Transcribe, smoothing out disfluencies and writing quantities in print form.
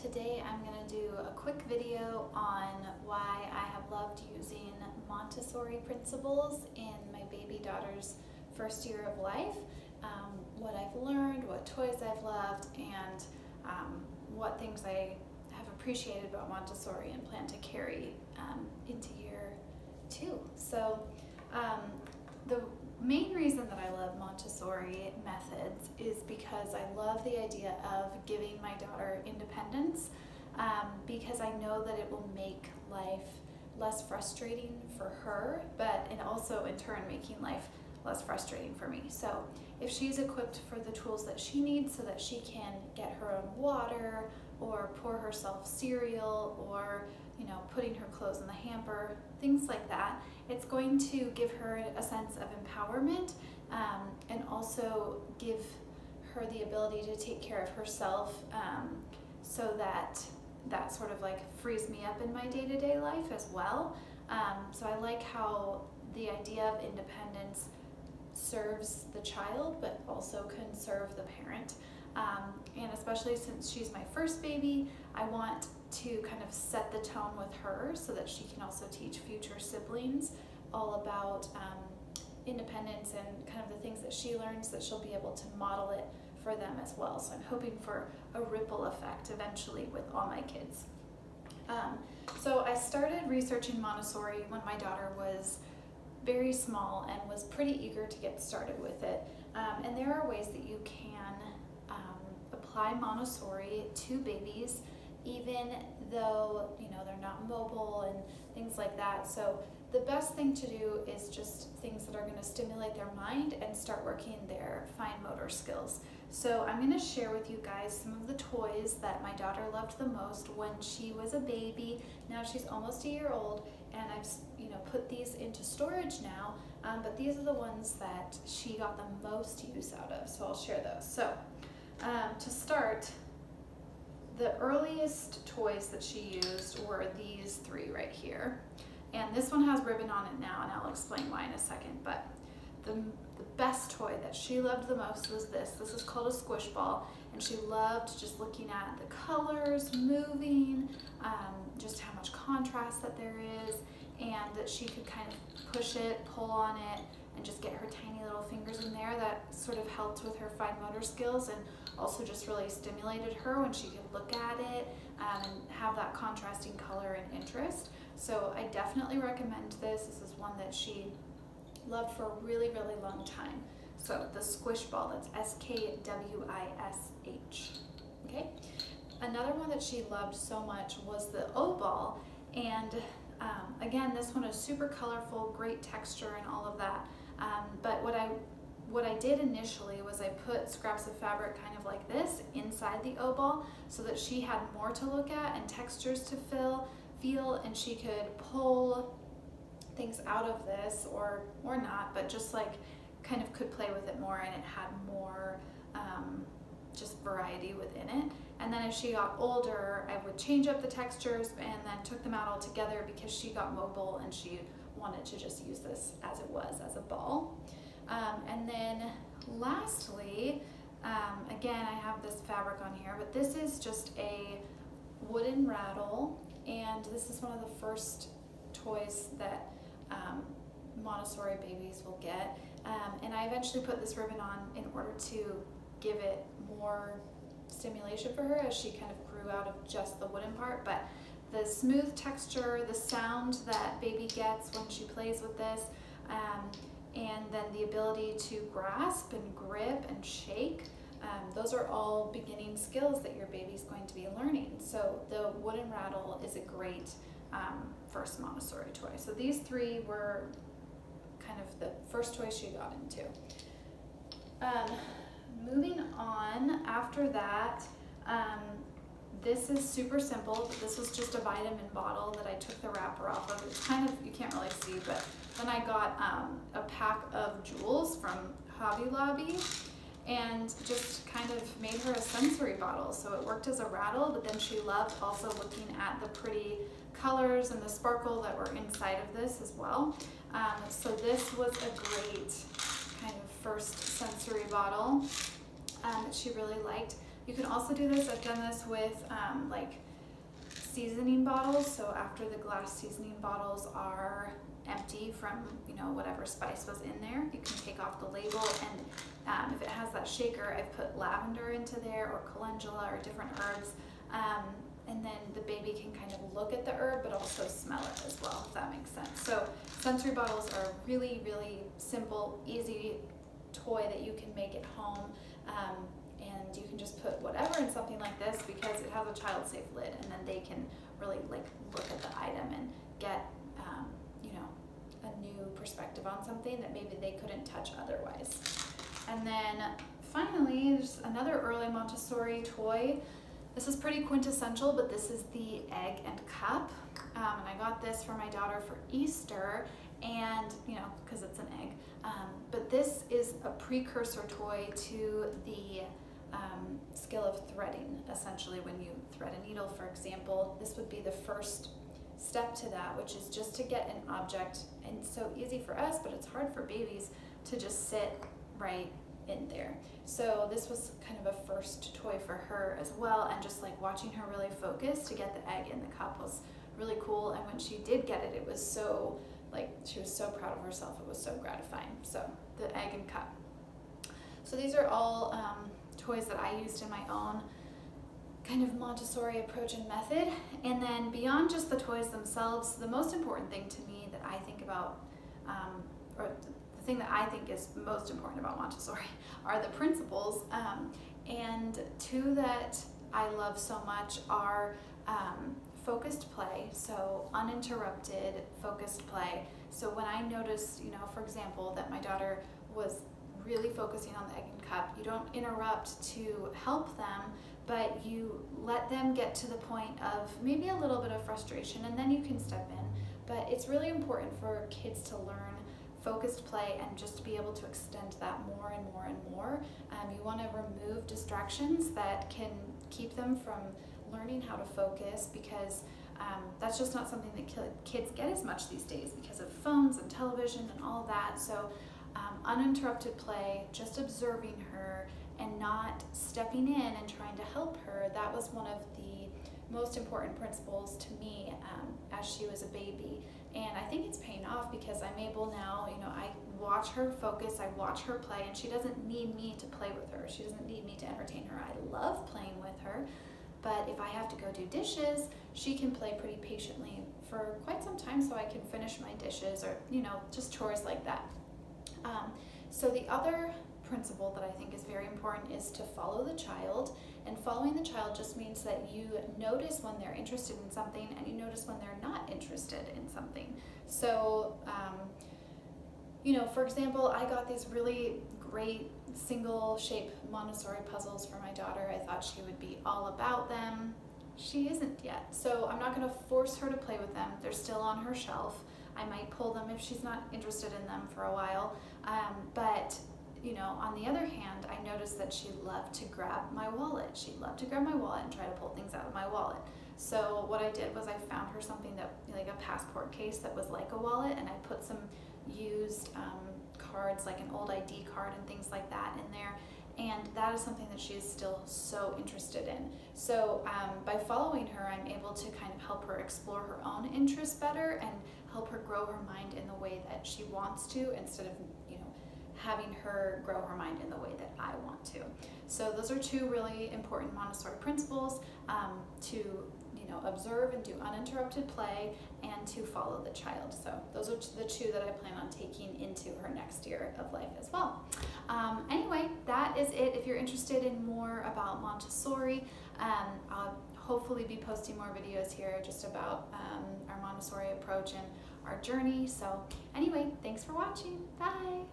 Today I'm going to do a quick video on why I have loved using Montessori principles in my baby daughter's first year of life, what I've learned, what toys I've loved, and what things I have appreciated about Montessori and plan to carry into year 2. So the main reason that I love Montessori methods is because I love the idea of giving my daughter independence, because I know that it will make life less frustrating for her, and also in turn making life less frustrating for me. So if she's equipped for the tools that she needs so that she can get her own water or pour herself cereal or putting her clothes in the hamper, things like that, it's going to give her a sense of empowerment, and also give her the ability to take care of herself, so that sort of like frees me up in my day-to-day life as well. So I like how the idea of independence serves the child but also can serve the parent, and especially since she's my first baby, I want to kind of set the tone with her so that she can also teach future siblings all about independence and kind of the things that she learns, that she'll be able to model it for them as well. So I'm hoping for a ripple effect eventually with all my kids. So I started researching Montessori when my daughter was very small and was pretty eager to get started with it. And there are ways that you can apply Montessori to babies, even though they're not mobile and things like that. So the best thing to do is just things that are going to stimulate their mind and start working their fine motor skills. So I'm going to share with you guys some of the toys that my daughter loved the most when she was a baby. Now she's almost a year old, and I've put these into storage now, but these are the ones that she got the most use out of, so I'll share those. So to start, the earliest toys that she used were these 3 right here. And this one has ribbon on it now, and I'll explain why in a second. But the best toy that she loved the most was this. This is called a squish ball, and she loved just looking at the colors moving, just how much contrast that there is, and that she could kind of push it, pull on it, and just get her tiny little fingers in there. That sort of helped with her fine motor skills, and also just really stimulated her when she could look at it and have that contrasting color and interest. So I definitely recommend this. This is one that she loved for a really, really long time. So the squish ball, that's SKWISH. Okay. Another one that she loved so much was the O ball, and again, this one is super colorful, great texture and all of that. But what I did initially was I put scraps of fabric kind of like this inside the O ball so that she had more to look at and textures to feel, and she could pull things out of this or not, but just like kind of could play with it more, and it had more just variety within it. And then as she got older, I would change up the textures and then took them out all together because she got mobile and she wanted to just use this as it was, as a ball. And then lastly, again, I have this fabric on here, but this is just a wooden rattle, and this is one of the first toys that Montessori babies will get. And I eventually put this ribbon on in order to give it more stimulation for her as she kind of grew out of just the wooden part. But the smooth texture, the sound that baby gets when she plays with this, and then the ability to grasp and grip and shake, those are all beginning skills that your baby's going to be learning. So the wooden rattle is a great first Montessori toy. So these 3 were kind of the first toys she got into. Moving on, after that, this is super simple, but this was just a vitamin bottle that I took the wrapper off of. It's kind of, you can't really see, but then I got a pack of jewels from Hobby Lobby and just kind of made her a sensory bottle. So it worked as a rattle, but then she loved also looking at the pretty colors and the sparkle that were inside of this as well. So this was a great kind of first sensory bottle that she really liked. You can also do this, I've done this with like seasoning bottles. So after the glass seasoning bottles are empty from, you know, whatever spice was in there, you can take off the label, and if it has that shaker, I've put lavender into there or calendula or different herbs, and then the baby can kind of look at the herb but also smell it as well, if that makes sense. So sensory bottles are a really, really simple, easy toy that you can make at home, and you can just put whatever in something like this because it has a child-safe lid, and then they can really like look at the item and get you know, a new perspective on something that maybe they couldn't touch otherwise. And then finally, there's another early Montessori toy. This is pretty quintessential, but this is the egg and cup. And I got this for my daughter for Easter, and you know, because it's an egg. But this is a precursor toy to the skill of threading. Essentially, when you thread a needle, for example, this would be the first step to that, which is just to get an object. And it's so easy for us, but it's hard for babies to just sit right in there. So this was kind of a first toy for her as well, and just like watching her really focus to get the egg in the cup was really cool. And when she did get it, it was so, like, she was so proud of herself. It was so gratifying. So the egg and cup. So these are all toys that I used in my own kind of Montessori approach and method. And then beyond just the toys themselves, the most important thing to me that I think about, or the thing that I think is most important about Montessori, are the principles. And two that I love so much are focused play, so uninterrupted focused play. So when I noticed, you know, for example, that my daughter was really focusing on the egg and cup, you don't interrupt to help them, but you let them get to the point of maybe a little bit of frustration, and then you can step in. But it's really important for kids to learn focused play and just to be able to extend that more and more and more. You want to remove distractions that can keep them from learning how to focus, because that's just not something that kids get as much these days because of phones and television and all that. So uninterrupted play, just observing her and not stepping in and trying to help her, that was one of the most important principles to me as she was a baby. And I think it's paying off because I'm able now, you know, I watch her focus, I watch her play, and she doesn't need me to play with her. She doesn't need me to entertain her. I love playing with her, but if I have to go do dishes, she can play pretty patiently for quite some time so I can finish my dishes, or, you know, just chores like that. So the other principle that I think is very important is to follow the child. And following the child just means that you notice when they're interested in something and you notice when they're not interested in something. So, you know, for example, I got these really great single shape Montessori puzzles for my daughter. I thought she would be all about them. She isn't yet. So I'm not going to force her to play with them. They're still on her shelf. I might pull them if she's not interested in them for a while. But you know, on the other hand, I noticed that she loved to grab my wallet. She loved to grab my wallet and try to pull things out of my wallet. So what I did was I found her something that, like a passport case that was like a wallet, and I put some used cards, like an old ID card and things like that in there. And that is something that she is still so interested in. So by following her, I'm able to kind of help her explore her own interests better and help her grow her mind in the way that she wants to, instead of, you know, having her grow her mind in the way that I want to. So those are two really important Montessori principles, to, you know, observe and do uninterrupted play, and to follow the child. So those are the two that I plan on taking into her next year of life as well. Anyway, that is it. If you're interested in more about Montessori, I'll hopefully be posting more videos here just about our Montessori approach and our journey. So anyway, thanks for watching. Bye.